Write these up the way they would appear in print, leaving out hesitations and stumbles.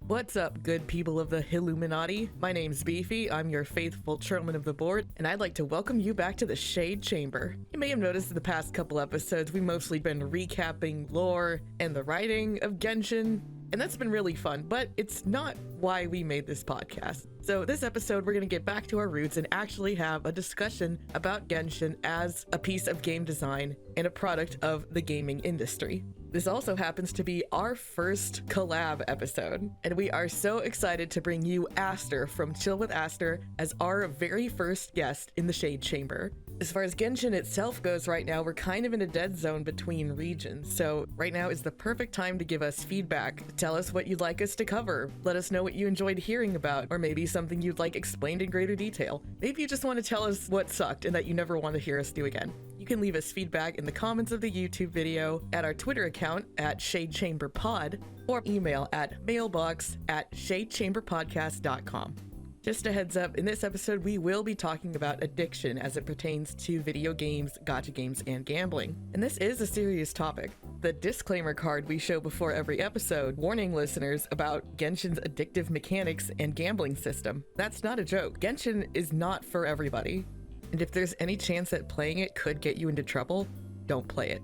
What's up, good people of the Illuminati? My name's Beefy, I'm your faithful chairman of the board, and I'd like to welcome you back to the Shade Chamber. You may have noticed in the past couple episodes, we've mostly been recapping lore and the writing of Genshin, and that's been really fun, but it's not why we made this podcast. So this episode, we're going to get back to our roots and actually have a discussion about Genshin as a piece of game design and a product of the gaming industry. This also happens to be our first collab episode, and we are so excited to bring you Aster from Chill with Aster as our very first guest in the Shade Chamber. As far as Genshin itself goes right now, we're kind of in a dead zone between regions, so right now is the perfect time to give us feedback. Tell us what you'd like us to cover. Let us know what you enjoyed hearing about, or maybe something you'd like explained in greater detail. Maybe you just want to tell us what sucked and that you never want to hear us do again. You can leave us feedback in the comments of the YouTube video, at our Twitter account at ShadeChamberPod, or email at mailbox@shadechamberpodcast.com. Just a heads up, in this episode we will be talking about addiction as it pertains to video games, gacha games, and gambling. And this is a serious topic. The disclaimer card we show before every episode, warning listeners about Genshin's addictive mechanics and gambling system. That's not a joke. Genshin is not for everybody. And if there's any chance that playing it could get you into trouble, don't play it.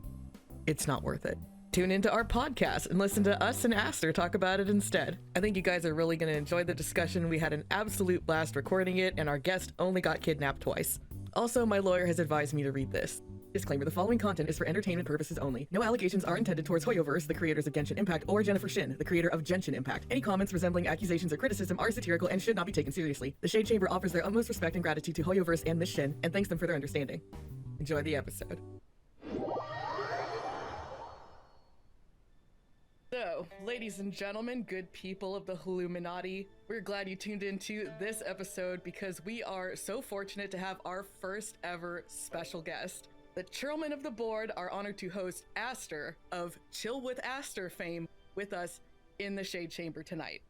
It's not worth it. Tune into our podcast and listen to us and Aster talk about it instead. I think you guys are really going to enjoy the discussion. We had an absolute blast recording it, and our guest only got kidnapped twice. Also, my lawyer has advised me to read this. Disclaimer, the following content is for entertainment purposes only. No allegations are intended towards Hoyoverse, the creators of Genshin Impact, or Jennifer Shin, the creator of Genshin Impact. Any comments resembling accusations or criticism are satirical and should not be taken seriously. The Shade Chamber offers their utmost respect and gratitude to Hoyoverse and Miss Shin, and thanks them for their understanding. Enjoy the episode. So, ladies and gentlemen, good people of the Illuminati, we're glad you tuned into this episode because we are so fortunate to have our first ever special guest. The chairman of the board are honored to host Aster of Chill with Aster fame with us in the Shade Chamber tonight.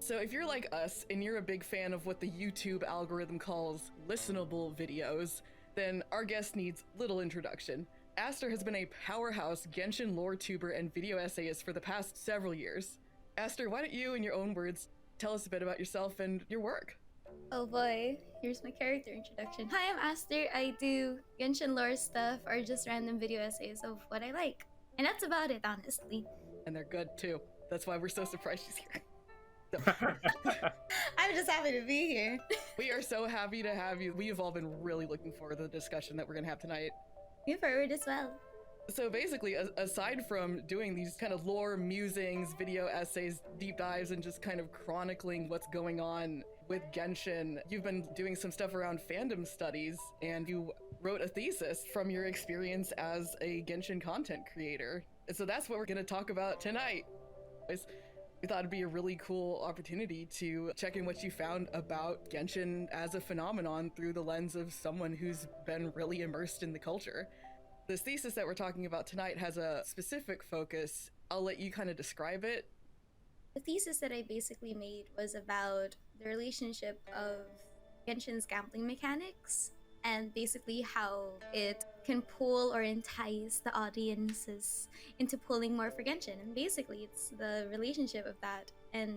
So if you're like us and you're a big fan of what the YouTube algorithm calls listenable videos, then our guest needs little introduction. Aster has been a powerhouse Genshin lore tuber and video essayist for the past several years. Aster, why don't you, in your own words, tell us a bit about yourself and your work? Oh boy, here's my character introduction. Hi, I'm Aster. I do Genshin lore stuff or just random video essays of what I like. And that's about it, honestly. And they're good too. That's why we're so surprised she's here. So. I'm just happy to be here. We are so happy to have you. We've all been really looking forward to the discussion that we're going to have tonight. You've heard as well. So basically, aside from doing these kind of lore musings, video essays, deep dives, and just kind of chronicling what's going on with Genshin, you've been doing some stuff around fandom studies, and you wrote a thesis from your experience as a Genshin content creator. And so that's what we're going to talk about tonight. We thought it'd be a really cool opportunity to check in what you found about Genshin as a phenomenon through the lens of someone who's been really immersed in the culture. This thesis that we're talking about tonight has a specific focus. I'll let you kind of describe it. The thesis that I basically made was about the relationship of Genshin's gambling mechanics and basically how it can pull or entice the audiences into pulling more for Genshin. And basically, it's the relationship of that and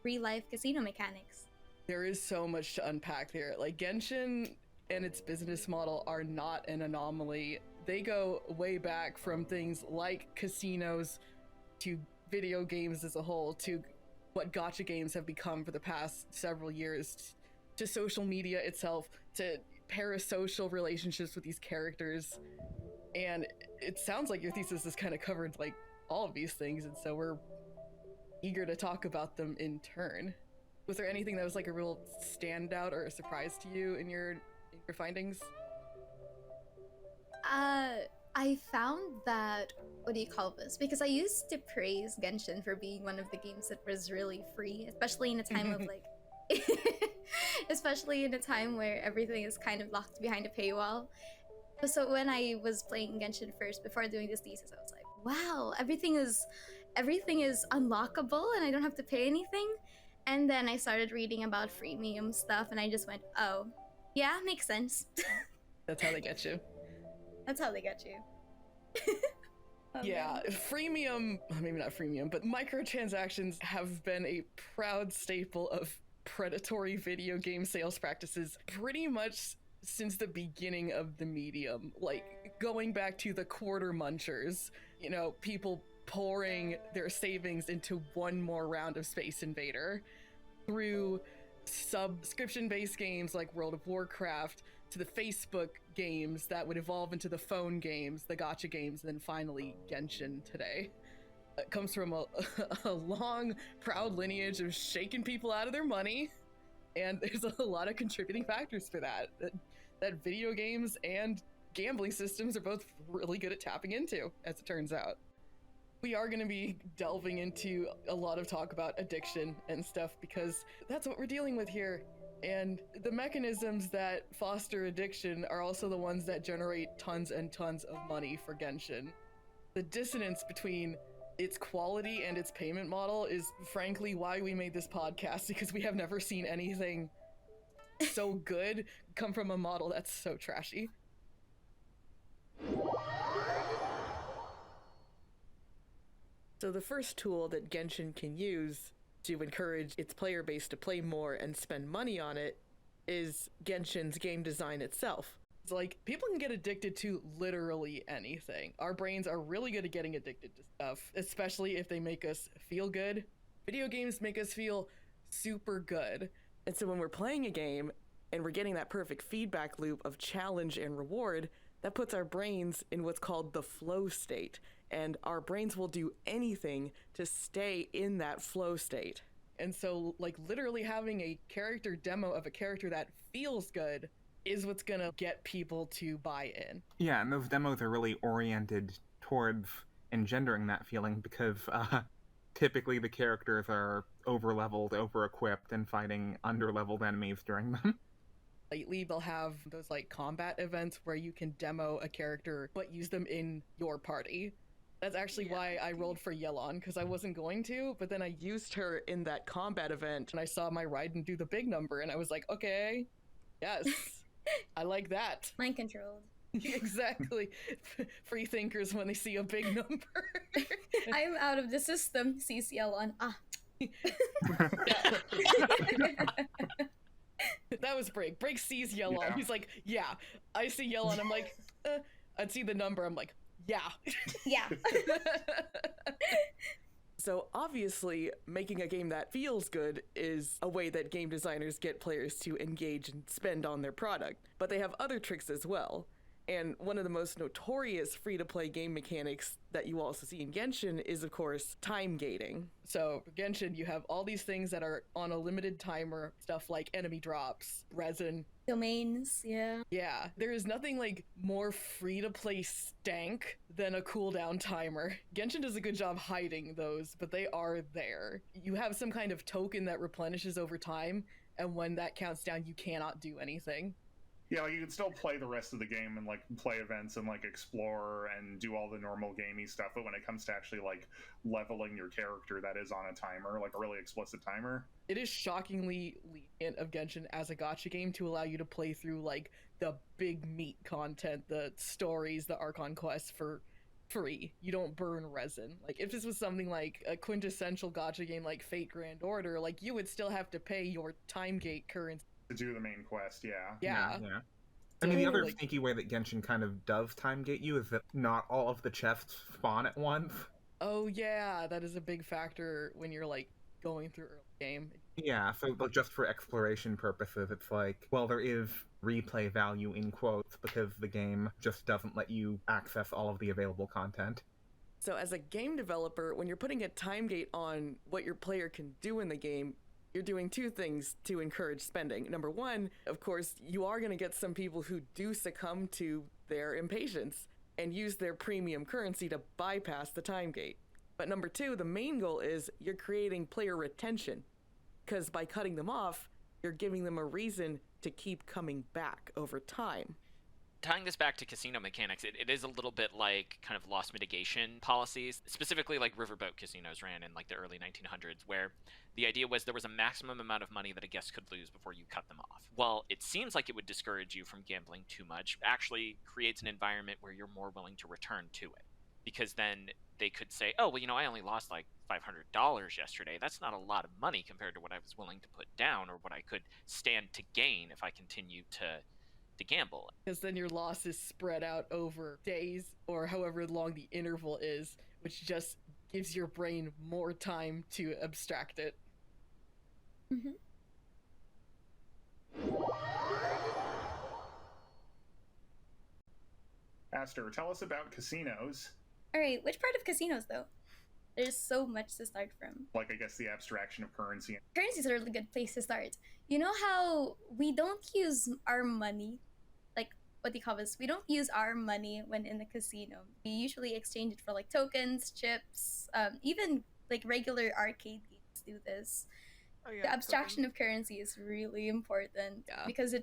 real-life casino mechanics. There is so much to unpack there. Like, Genshin and its business model are not an anomaly. They go way back from things like casinos to video games as a whole, to what gacha games have become for the past several years, to social media itself, to parasocial relationships with these characters. And it sounds like your thesis has kind of covered like all of these things, and so we're eager to talk about them in turn. Was there anything that was like a real standout or a surprise to you in your findings? I found that, what do you call this? Because I used to praise Genshin for being one of the games that was really free, especially in a time of like especially in a time where everything is kind of locked behind a paywall. So when I was playing Genshin first before doing this thesis, I was like, wow, everything is unlockable and I don't have to pay anything. And then I started reading about freemium stuff and I just went, oh, yeah, makes sense. That's how they get you. That's how they get you. Yeah, freemium, maybe not freemium, but microtransactions have been a proud staple of predatory video game sales practices pretty much since the beginning of the medium. Like, going back to the quarter munchers, people pouring their savings into one more round of Space Invader, through subscription-based games like World of Warcraft, to the Facebook games that would evolve into the phone games, the gacha games, and then finally Genshin today. It comes from a long, proud lineage of shaking people out of their money, and there's a lot of contributing factors for that video games and gambling systems are both really good at tapping into, as it turns out. We are going to be delving into a lot of talk about addiction and stuff because that's what we're dealing with here. And the mechanisms that foster addiction are also the ones that generate tons and tons of money for Genshin. The dissonance between its quality and its payment model is frankly why we made this podcast, because we have never seen anything so good come from a model that's so trashy. So the first tool that Genshin can use to encourage its player base to play more and spend money on it is Genshin's game design itself. It's like, people can get addicted to literally anything. Our brains are really good at getting addicted to stuff, especially if they make us feel good. Video games make us feel super good. And so when we're playing a game and we're getting that perfect feedback loop of challenge and reward, that puts our brains in what's called the flow state. And our brains will do anything to stay in that flow state. And so, like, literally having a character demo of a character that feels good is what's gonna get people to buy in. Yeah, and those demos are really oriented towards engendering that feeling because typically the characters are over-leveled, over-equipped, and fighting under-leveled enemies during them. Lately, they'll have those, like, combat events where you can demo a character but use them in your party. That's actually why I rolled for Yelan, because I wasn't going to, but then I used her in that combat event, and I saw my Raiden do the big number, and I was like, okay, yes, I like that. Mind controlled. Exactly. Free thinkers when they see a big number. I'm out of the system, sees Yelan. That was Break. Break sees Yelan. Yeah. He's like, yeah. I see Yelan. I'm like, I'd see the number. I'm like, yeah. Yeah. So obviously, making a game that feels good is a way that game designers get players to engage and spend on their product. But they have other tricks as well. And one of the most notorious free-to-play game mechanics that you also see in Genshin is, of course, time gating. So for Genshin, you have all these things that are on a limited timer, stuff like enemy drops, resin. Domains, yeah. Yeah, there is nothing like more free-to-play stank than a cooldown timer. Genshin does a good job hiding those, but they are there. You have some kind of token that replenishes over time, and when that counts down, you cannot do anything. Yeah, like you can still play the rest of the game and like play events and like explore and do all the normal gamey stuff, but when it comes to actually like leveling your character, that is on a timer, like a really explicit timer. It is shockingly lenient of Genshin as a gacha game to allow you to play through like the big meat content, the stories, the Archon quests for free. You don't burn resin. Like if this was something like a quintessential gacha game like Fate Grand Order, like you would still have to pay your time gate currency To do the main quest, yeah. Yeah. I mean, the other Like- sneaky way that Genshin kind of does time gate you is that not all of the chests spawn at once. Oh yeah, that is a big factor when you're like going through early game. Yeah, so like, just for exploration purposes, it's like, well, there is replay value in quotes because the game just doesn't let you access all of the available content. So as a game developer, when you're putting a time gate on what your player can do in the game, you're doing two things to encourage spending. Number one, of course, you are going to get some people who do succumb to their impatience and use their premium currency to bypass the time gate. But number two, the main goal is you're creating player retention, because by cutting them off, you're giving them a reason to keep coming back over time. Tying this back to casino mechanics, it is a little bit like kind of loss mitigation policies, specifically like riverboat casinos ran in like the early 1900s, where the idea was there was a maximum amount of money that a guest could lose before you cut them off. Well, it seems like it would discourage you from gambling too much, actually creates an environment where you're more willing to return to it. because then they could say, oh, well, I only lost like $500 yesterday. That's not a lot of money compared to what I was willing to put down or what I could stand to gain if I continue to gamble. Because then your loss is spread out over days or however long the interval is, which just gives your brain more time to abstract it. Mm-hmm. Aster, tell us about casinos. All right, which part of casinos though? There's so much to start from. Like, I guess the abstraction of currency. Currency is a really good place to start. You know how we don't use our money, like what do you call this? We don't use our money when in the casino. We usually exchange it for like tokens, chips, even like regular arcade games do this. Oh, yeah, The abstraction of currency is really important Yeah. because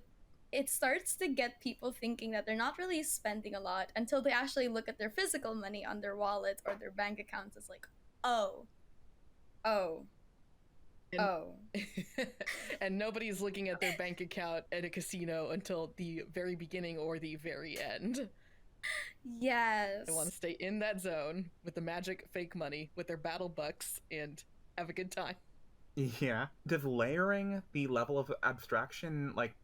it starts to get people thinking that they're not really spending a lot until they actually look at their physical money on their wallet or their bank accounts. It's like, oh. And nobody's looking at their bank account at a casino until the very beginning or the very end. Yes. They want to stay in that zone with the magic fake money with their battle bucks and have a good time. Yeah. Does layering the level of abstraction, like,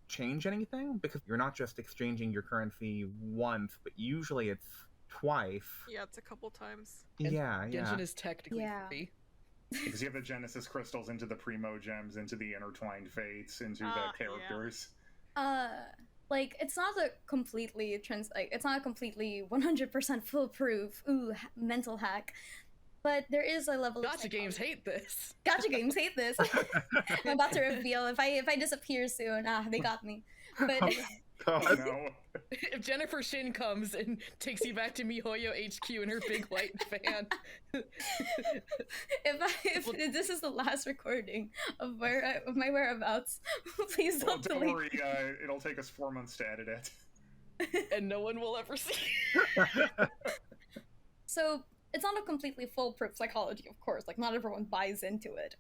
change anything? Because you're not just exchanging your currency once, but usually it's twice. Yeah, it's a couple times. And Yeah, yeah. Genshin is technically Yeah. free. Because you have the Genesis crystals into the Primo gems, into the intertwined fates, into Yeah. the characters. Like it's not a completely it's not a completely 100% foolproof mental hack, but there is a level of Gotcha games hate this. Gotcha games hate this. I'm about to reveal if I disappear soon, they got me. But God. No. If Jennifer Shin comes and takes you back to MiHoYo HQ in her big white van. if this is the last recording of of my whereabouts, please Well, don't don't delete. worry, it'll take us 4 months to edit it. And no one will ever see. So it's not a completely foolproof psychology, of course. Like not everyone buys into it,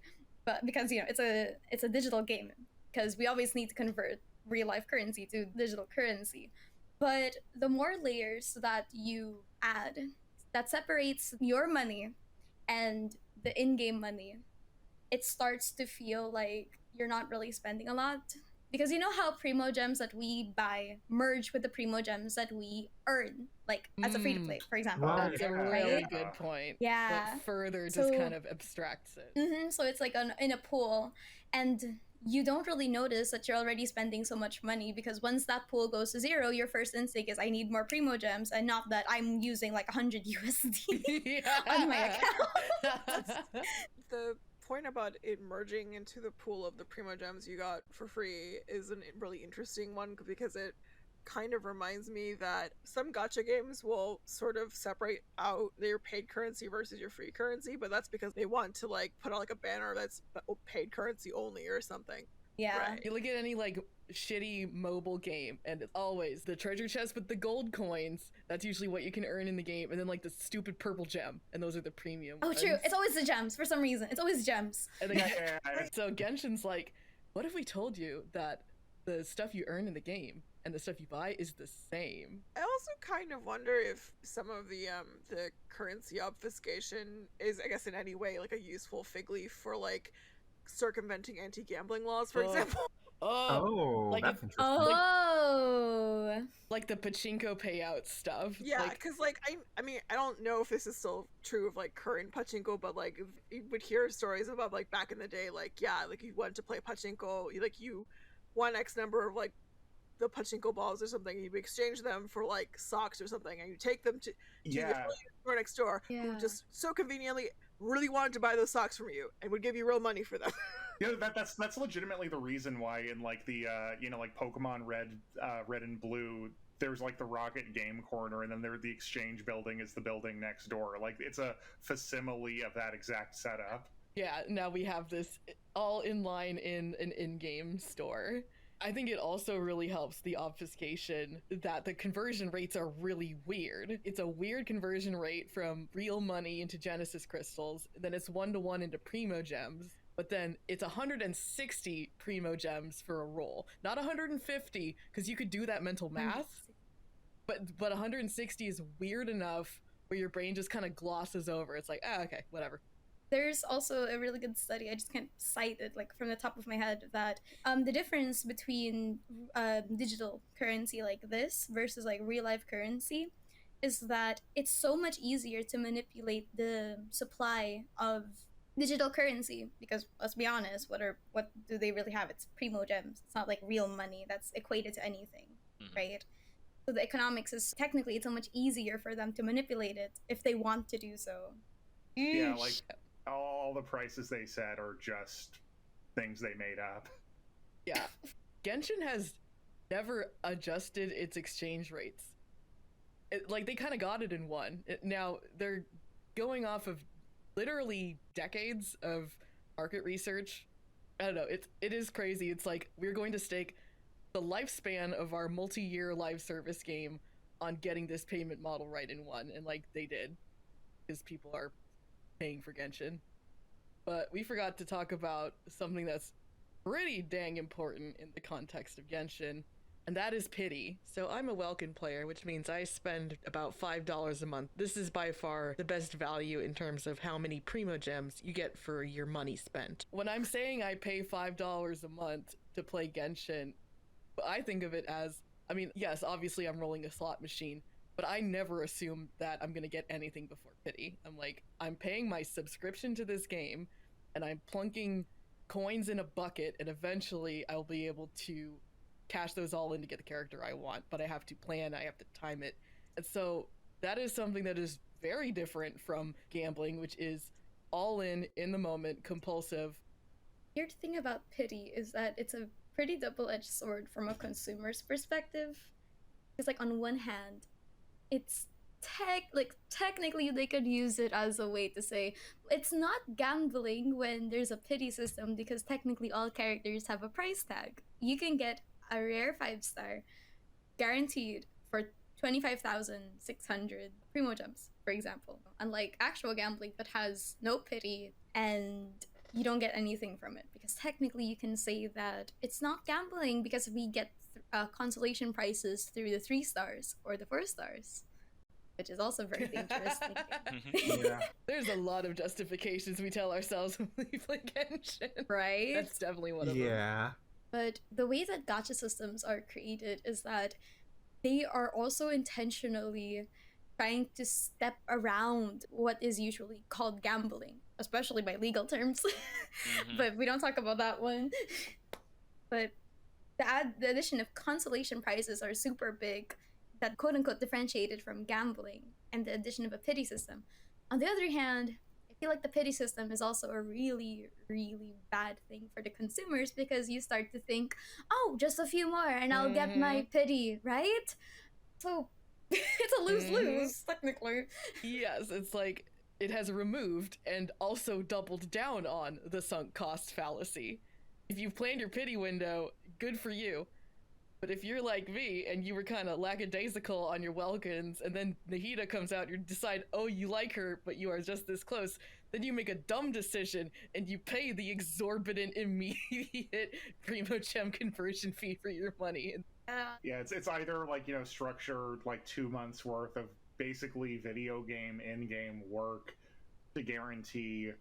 but because it's a digital game, because we always need to convert real life currency to digital currency. But the more layers that you add, that separates your money and the in-game money, it starts to feel like you're not really spending a lot. Because you know how Primo gems that we buy merge with the Primo gems that we earn, like as a free to play, for example. Wow. That's a yeah. really Right? good point. Yeah. That further just So- kind of abstracts it. So it's like in a pool, and you don't really notice that you're already spending so much money because once that pool goes to zero, your first instinct is I need more Primo gems, and not that I'm using like 100 USD on my account. The point about it merging into the pool of the Primo gems you got for free is a really interesting one because it kind of reminds me that some gacha games will sort of separate out their paid currency versus your free currency, but that's because they want to like put on like a banner that's paid currency only or something. Yeah. Right. You look at any like shitty mobile game and it's always the treasure chest with the gold coins. That's usually what you can earn in the game, and then like the stupid purple gem, and those are the premium Oh, ones. true. It's always the gems for some reason. It's always gems. And then, Yeah. so Genshin's like, what if we told you that the stuff you earn in the game and the stuff you buy is the same? I also kind of wonder if some of the currency obfuscation is, I guess, in any way like a useful fig leaf for like circumventing anti-gambling laws, for Oh. example. Oh, Oh, like that's it- interesting. Oh. like the pachinko payout stuff. Yeah, Like, because like I mean I don't know if this is still true of like current pachinko, but like you would hear stories about like back in the day, like yeah, like you wanted to play pachinko, you won X number of like the pachinko balls or something, and you exchange them for like socks or something, and you take them to the Yeah. store next door, who Yeah. just so conveniently really wanted to buy those socks from you and would give you real money for them. Yeah, that's legitimately the reason why in like the like Pokemon Red and Blue, there's like the Rocket Game Corner, and then the Exchange Building is the building next door. Like it's a facsimile of that exact setup. yeah, now we have this all in line in an in-game store. I think it also really helps the obfuscation that the conversion rates are really weird. It's a weird conversion rate from real money into Genesis crystals, then it's 1-to-1 into Primo gems, but then it's 160 Primo gems for a roll. Not 150, because you could do that mental math, but 160 is weird enough where your brain just kind of glosses over. It's like, ah, okay, whatever. There's also a really good study, I just can't cite it like from the top of my head, that the difference between digital currency like this versus like real life currency is that it's so much easier to manipulate the supply of digital currency, because let's be honest, what do they really have? It's primo gems. It's not like real money that's equated to anything, right? So the economics is technically it's so much easier for them to manipulate it if they want to do so. Yeah, like all the prices they set are just things they made up. Yeah. Genshin has never adjusted its exchange rates. Like, they kind of got it in one. Now, they're going off of literally decades of market research. I don't know. It is crazy. It's like, we're going to stake the lifespan of our multi-year live service game on getting this payment model right in one. And, like, they did. Because people are paying for Genshin. But we forgot to talk about something that's pretty dang important in the context of Genshin, and that is pity. So I'm a Welkin player, which means I spend about $5 a month. This is by far the best value in terms of how many primo gems you get for your money spent. When I'm saying I pay $5 a month to play Genshin, I think of it as, I mean, yes, obviously I'm rolling a slot machine, but I never assume that I'm gonna get anything before pity. I'm like, I'm paying my subscription to this game, and I'm plunking coins in a bucket, and eventually I'll be able to cash those all in to get the character I want, but I have to plan, I have to time it. And so that is something that is very different from gambling, which is all in the moment, compulsive. Weird thing about pity is that it's a pretty double-edged sword from a consumer's perspective. Because like on one hand, it's technically they could use it as a way to say it's not gambling when there's a pity system, because technically all characters have a price tag. You can get a rare 5-star guaranteed for 25,600 primo gems, for example, unlike actual gambling that has no pity and you don't get anything from it, because technically you can say that it's not gambling because we get consolation prizes through the 3 stars or the 4 stars, which is also very dangerous thinking. Yeah. There's a lot of justifications we tell ourselves when we play Genshin. Right? That's definitely one of them. Yeah. But the way that gacha systems are created is that they are also intentionally trying to step around what is usually called gambling, especially by legal terms. But we don't talk about that one. But the addition of consolation prizes are super big, that quote-unquote differentiated from gambling, and the addition of a pity system. On the other hand, I feel like the pity system is also a really, really bad thing for the consumers, because you start to think, oh, just a few more and I'll get my pity, right? So it's a lose-lose, technically. Yes, it's like it has removed and also doubled down on the sunk cost fallacy. If you've planned your pity window, good for you. But if you're like me and you were kind of lackadaisical on your Welkins, and then Nahida comes out, you decide, oh, you like her, but you are just this close, then you make a dumb decision and you pay the exorbitant immediate primo gem conversion fee for your money. Yeah, it's either like, you know, structure like 2 months worth of basically video game in-game work to guarantee,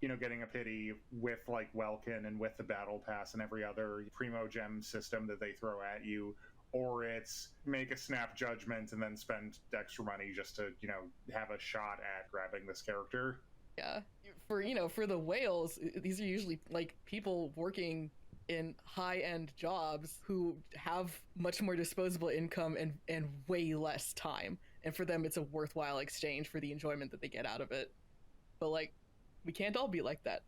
you know, getting a pity with like Welkin and with the battle pass and every other primo gem system that they throw at you, or it's make a snap judgment and then spend extra money just to, you know, have a shot at grabbing this character. Yeah, for the whales, these are usually like people working in high-end jobs who have much more disposable income and way less time, and for them it's a worthwhile exchange for the enjoyment that they get out of it. But like, we can't all be like that.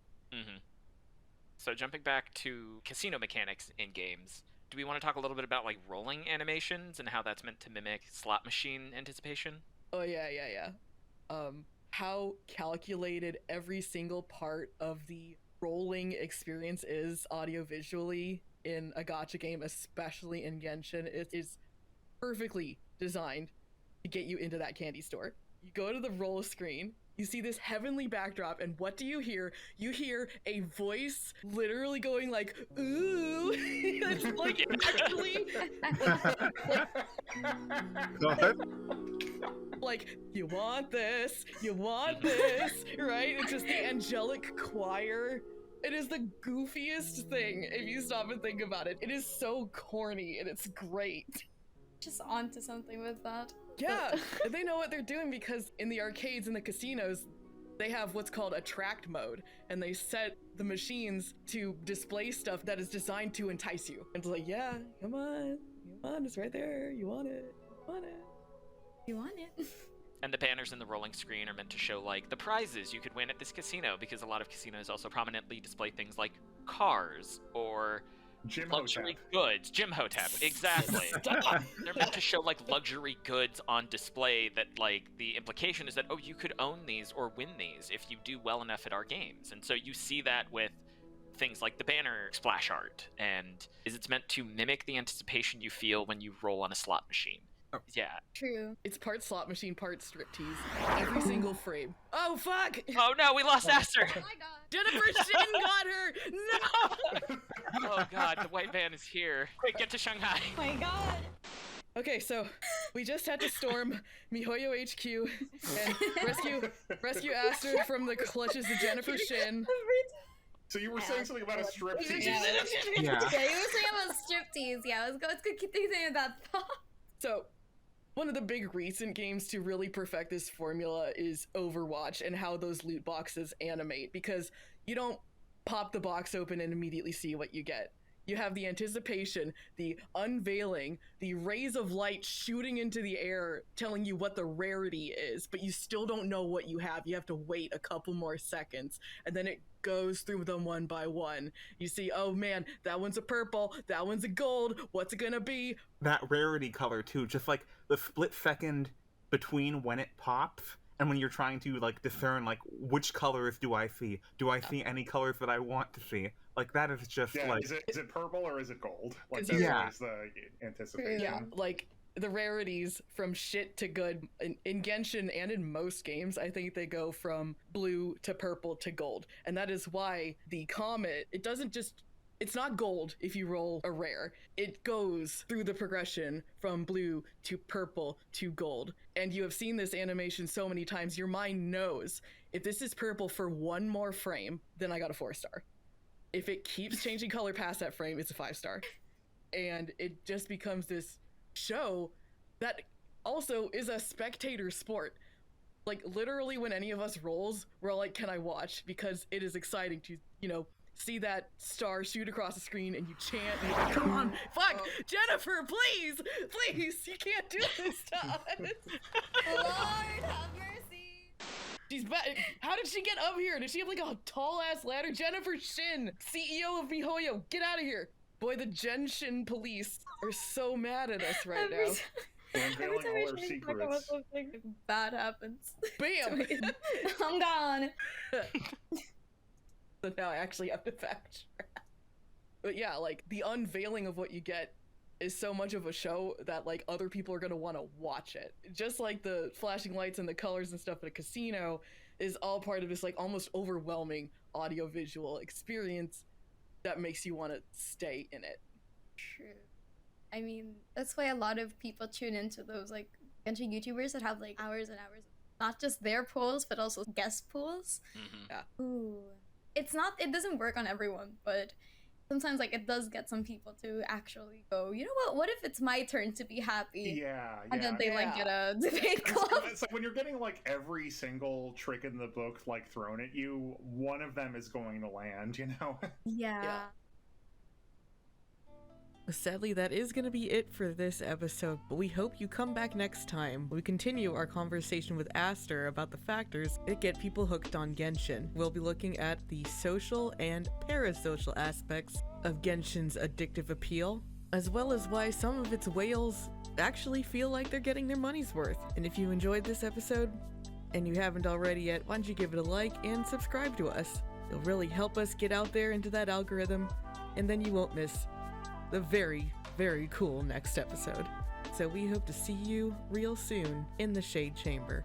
So jumping back to casino mechanics in games, do we want to talk a little bit about like rolling animations and how that's meant to mimic slot machine anticipation? Oh yeah. How calculated every single part of the rolling experience is audio-visually in a gacha game, especially in Genshin. It is perfectly designed to get you into that candy store. You go to the roll screen, You see this heavenly backdrop, and what do you hear? You hear a voice literally going like, ooh. It's like actually like, you want this, right? It's just the angelic choir. It is the goofiest thing if you stop and think about it. It is so corny and it's great. Just onto something with that. Yeah, they know what they're doing because in the arcades and the casinos, they have what's called attract mode, and they set the machines to display stuff that is designed to entice you. And it's like, yeah, come on, it's right there. You want it, You want it? And the banners in the rolling screen are meant to show, like, the prizes you could win at this casino, because a lot of casinos also prominently display things like cars or Jim luxury Hotep. goods. Jim Hotep, exactly. They're meant to show, like, luxury goods on display that, like, the implication is that, oh, you could own these or win these if you do well enough at our games. And so you see that with things like the banner splash art, and it's meant to mimic the anticipation you feel when you roll on a slot machine. Oh. Yeah. True. It's part slot machine, part striptease. Every single frame. Oh, fuck! Oh no, we lost Aster! Oh my god. Jennifer Shin got her! No! Oh god, the white van is here. Quick, get to Shanghai. Oh my god. Okay, so we just had to storm MiHoYo HQ and rescue Aster from the clutches of Jennifer Shin. So you were saying something about a striptease? Yeah, Yeah. you were saying about striptease. Yeah, let's go keep thinking about that. So, one of the big recent games to really perfect this formula is Overwatch and how those loot boxes animate, because you don't pop the box open and immediately see what you get. You have the anticipation, the unveiling, the rays of light shooting into the air telling you what the rarity is, but you still don't know what you have. You have to wait a couple more seconds, and then it goes through them one by one. You see, oh man, that one's a purple, that one's a gold, what's it gonna be? That rarity color too, just like the split second between when it pops and when you're trying to like discern like which colors do I see? Do I see any colors that I want to see? Like that is just Yeah, like is it purple or is it gold? Like Is that's yeah. always the anticipation. Yeah, like the rarities from shit to good in Genshin and in most games, I think they go from blue to purple to gold. And that is why the comet, it's not gold if you roll a rare. It goes through the progression from blue to purple to gold. And you have seen this animation so many times, your mind knows if this is purple for one more frame, then I got a 4-star. If it keeps changing color past that frame, it's a 5-star. And it just becomes this show that also is a spectator sport. Like literally when any of us rolls, we're all like, can I watch? Because it is exciting to, see that star shoot across the screen and you chant and you're like, come on, fuck, Jennifer, please, you can't do this to us. Lord have mercy. She's how did she get up here? Did she have like a tall ass ladder? Jennifer Shin, CEO of MiHoYo, get out of here. Boy, the Genshin police are so mad at us right now. We're unveiling all our secrets. Something bad happens. Bam! I'm gone. So now I actually have to fact check. But yeah, like the unveiling of what you get is so much of a show that like other people are gonna want to watch it. Just like the flashing lights and the colors and stuff at a casino is all part of this like almost overwhelming audiovisual experience that makes you want to stay in it. True. I mean, that's why a lot of people tune into those like Genshin YouTubers that have like hours and hours, not just their pools but also guest pools. Mm-hmm. Ooh, it doesn't work on everyone, but sometimes like it does get some people to actually go, you know what if it's my turn to be happy? Yeah, And then they like Yeah. get a debate club. It's like when you're getting like every single trick in the book like thrown at you, one of them is going to land, Yeah. Sadly, that is going to be it for this episode, but we hope you come back next time. We continue our conversation with Aster about the factors that get people hooked on Genshin. We'll be looking at the social and parasocial aspects of Genshin's addictive appeal, as well as why some of its whales actually feel like they're getting their money's worth. And if you enjoyed this episode, and you haven't already yet, why don't you give it a like and subscribe to us? It'll really help us get out there into that algorithm, and then you won't miss the very, very cool next episode. So we hope to see you real soon in the Shade Chamber.